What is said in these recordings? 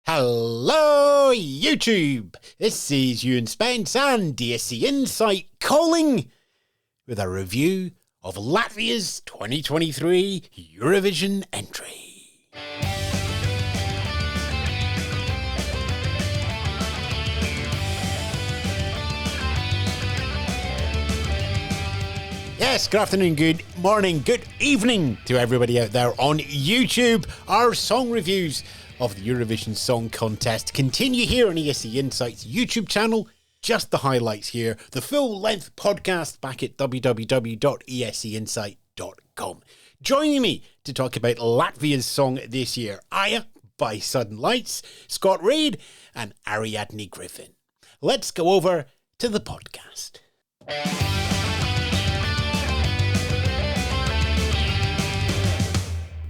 Hello, YouTube! This is Ewan Spence and ESC Insight calling with a review of Latvia's 2023 Eurovision entry. Yes, good afternoon, good morning, good evening to everybody out there on YouTube. Our song reviews of the Eurovision Song Contest continue here on ESC Insight's YouTube channel. Just the highlights here. The full-length podcast back at www.escinsight.com. Joining me to talk about Latvia's song this year, Aija by Sudden Lights, Scott Reid and Ariadne Griffin. Let's go over to the podcast.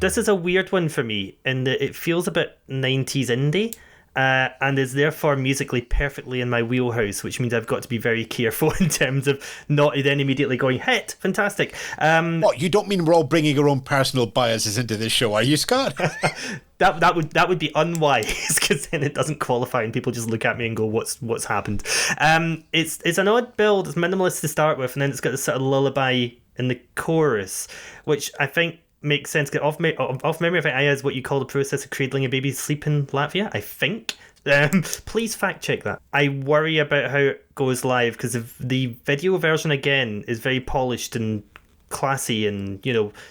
This is a weird one for me in that it feels a bit 90s indie and is therefore musically perfectly in my wheelhouse, which means I've got to be very careful in terms of not then immediately going, hit, fantastic. What, you don't mean we're all bringing our own personal biases into this show, are you, Scott? That would be unwise, because then it doesn't qualify and people just look at me and go, what's happened? It's an odd build, it's minimalist to start with, and then it's got this sort of lullaby in the chorus, which I think makes sense. Off memory, I think Aija is what you call the process of cradling a baby sleep in Latvia, I think. Please fact check that. I worry about how it goes live, because the video version again is very polished and classy and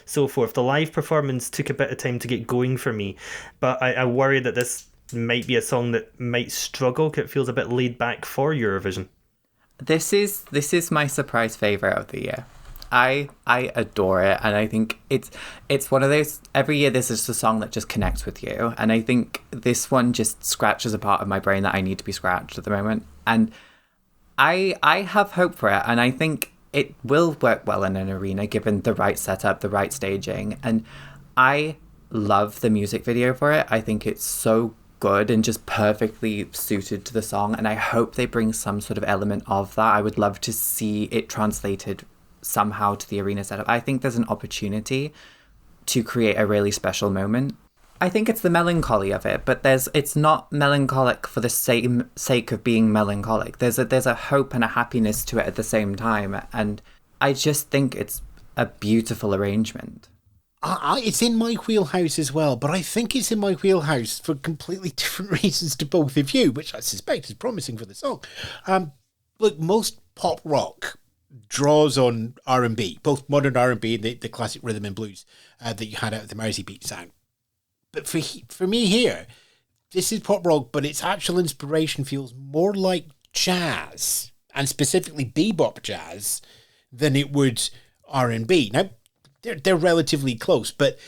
so forth. The live performance took a bit of time to get going for me, but I worry that this might be a song that might struggle because it feels a bit laid back for Eurovision. This is my surprise favourite of the year. I adore it, and I think it's one of those, every year this is a song that just connects with you, and I think this one just scratches a part of my brain that I need to be scratched at the moment, and I have hope for it, and I think it will work well in an arena given the right setup, the right staging, and I love the music video for it. I think it's so good and just perfectly suited to the song, and I hope they bring some sort of element of that. I would love to see it translated somehow to the arena setup. I think there's an opportunity to create a really special moment. I think it's the melancholy of it, but it's not melancholic for the sake of being melancholic. There's a hope and a happiness to it at the same time, and I just think it's a beautiful arrangement. It's in my wheelhouse as well, but I think it's in my wheelhouse for completely different reasons to both of you, which I suspect is promising for the song. Look, most pop rock draws on R&B, both modern R&B and the classic rhythm and blues that you had out of the Mersey beat sound. But for me here, this is pop rock, but its actual inspiration feels more like jazz, and specifically bebop jazz, than it would R&B. Now, they're relatively close, but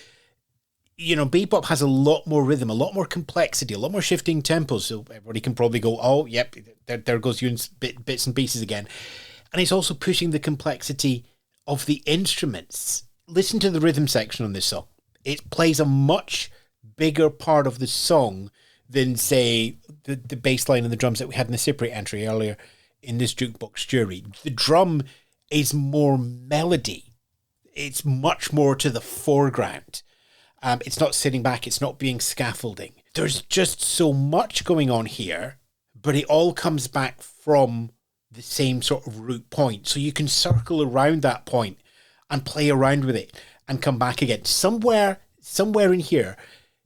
bebop has a lot more rhythm, a lot more complexity, a lot more shifting tempos, so everybody can probably go, oh, yep, there goes Ewan's bits and pieces again. And it's also pushing the complexity of the instruments. Listen to the rhythm section on this song. It plays a much bigger part of the song than, say, the bass line and the drums that we had in the Cypriot entry earlier in this jukebox jury. The drum is more melody. It's much more to the foreground. It's not sitting back. It's not being scaffolding. There's just so much going on here, but it all comes back from the same sort of root point. So you can circle around that point and play around with it and come back again. Somewhere in here,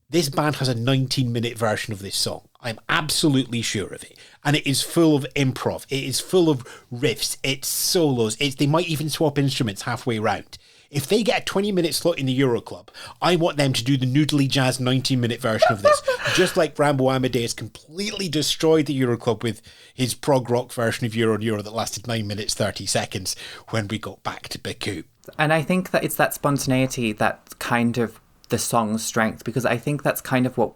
this band has a 19-minute version of this song. I'm absolutely sure of it. And it is full of improv. It is full of riffs. It's solos. They might even swap instruments halfway around. If they get a 20-minute slot in the Euro Club, I want them to do the noodly jazz 19-minute version of this. Just like Rambo Amadeus completely destroyed the Euro Club with his prog rock version of Euro on Euro that lasted 9 minutes, 30 seconds when we got back to Baku. And I think that it's that spontaneity, that kind of the song's strength, because I think that's kind of what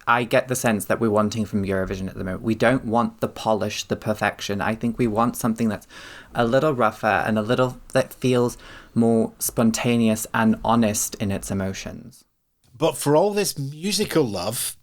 I get the sense that we're wanting from Eurovision at the moment. We don't want the polish, the perfection. I think we want something that's a little rougher and a little that feels more spontaneous and honest in its emotions. But for all this musical love,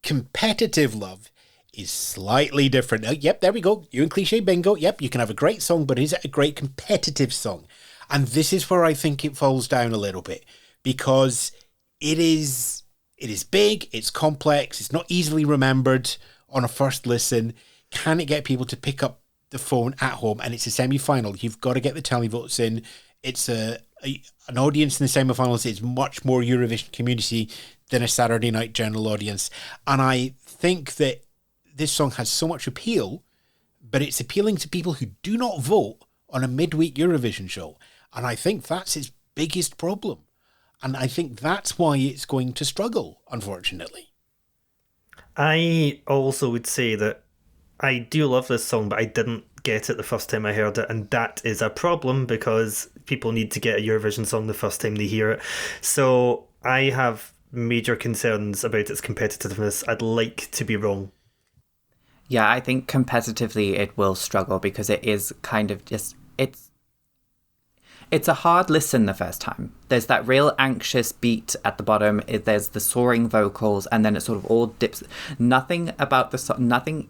competitive love is slightly different. Yep, there we go. You and cliche bingo. Yep, you can have a great song, but is it a great competitive song? And this is where I think it falls down a little bit, because it is It is big, it's complex, it's not easily remembered on a first listen. Can it get people to pick up the phone at home? And it's a semi-final. You've got to get the televotes in. It's an audience in the semi-finals. It's much more Eurovision community than a Saturday night general audience. And I think that this song has so much appeal, but it's appealing to people who do not vote on a midweek Eurovision show. And I think that's its biggest problem. And I think that's why it's going to struggle, unfortunately. I also would say that I do love this song, but I didn't get it the first time I heard it, and that is a problem because people need to get a Eurovision song the first time they hear it. So I have major concerns about its competitiveness. I'd like to be wrong. Yeah, I think competitively it will struggle because it is kind of just... It's a hard listen the first time. There's that real anxious beat at the bottom. There's the soaring vocals, and then it sort of all dips. Nothing about the song, nothing...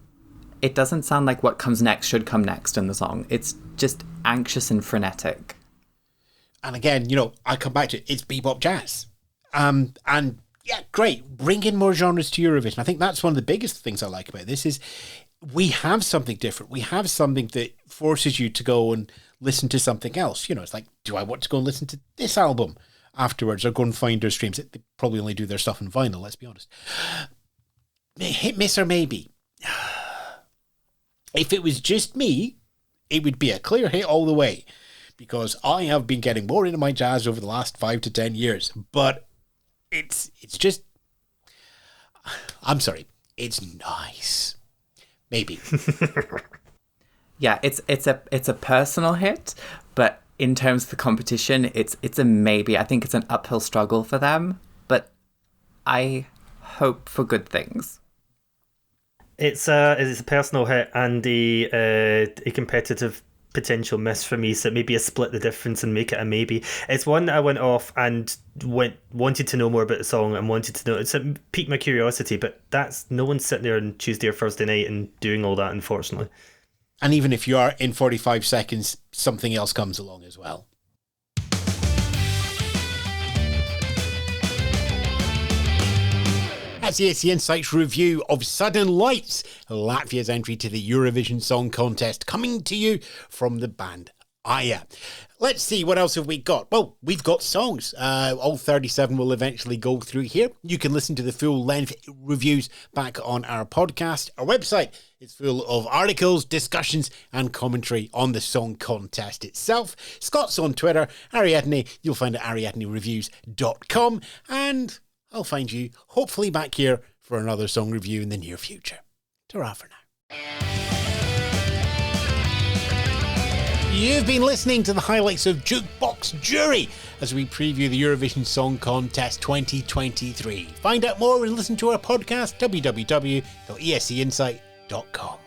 It doesn't sound like what comes next should come next in the song. It's just anxious and frenetic. And again, I come back to it. It's bebop jazz. And yeah, great. Bring in more genres to Eurovision. I think that's one of the biggest things I like about this is we have something different. We have something that forces you to go and listen to something else. It's like, do I want to go and listen to this album afterwards or go and find their streams? They probably only do their stuff in vinyl, let's be honest. Hit, miss, or maybe. If it was just me, it would be a clear hit all the way because I have been getting more into my jazz over the last 5 to 10 years. But it's just, I'm sorry, it's nice. Maybe. Yeah, it's a personal hit, but in terms of the competition, it's a maybe. I think it's an uphill struggle for them, but I hope for good things. It's a personal hit and a competitive potential miss for me, so maybe a split the difference and make it a maybe. It's one that I went off and wanted to know more about the song and wanted to know. It's piqued my curiosity, but that's no one's sitting there on Tuesday or Thursday night and doing all that, unfortunately. And even if you are in 45 seconds, something else comes along as well. That's the ESC Insights review of Sudden Lights, Latvia's entry to the Eurovision Song Contest, coming to you from the band Aija. Let's see, what else have we got? Well, we've got songs. All 37 will eventually go through here. You can listen to the full-length reviews back on our podcast. Our website is full of articles, discussions and commentary on the song contest itself. Scott's on Twitter, Ariadne, you'll find it at ariadnereviews.com, and I'll find you hopefully back here for another song review in the near future. Ta-ra for now. You've been listening to the highlights of Jukebox Jury as we preview the Eurovision Song Contest 2023. Find out more and listen to our podcast, www.escinsight.com.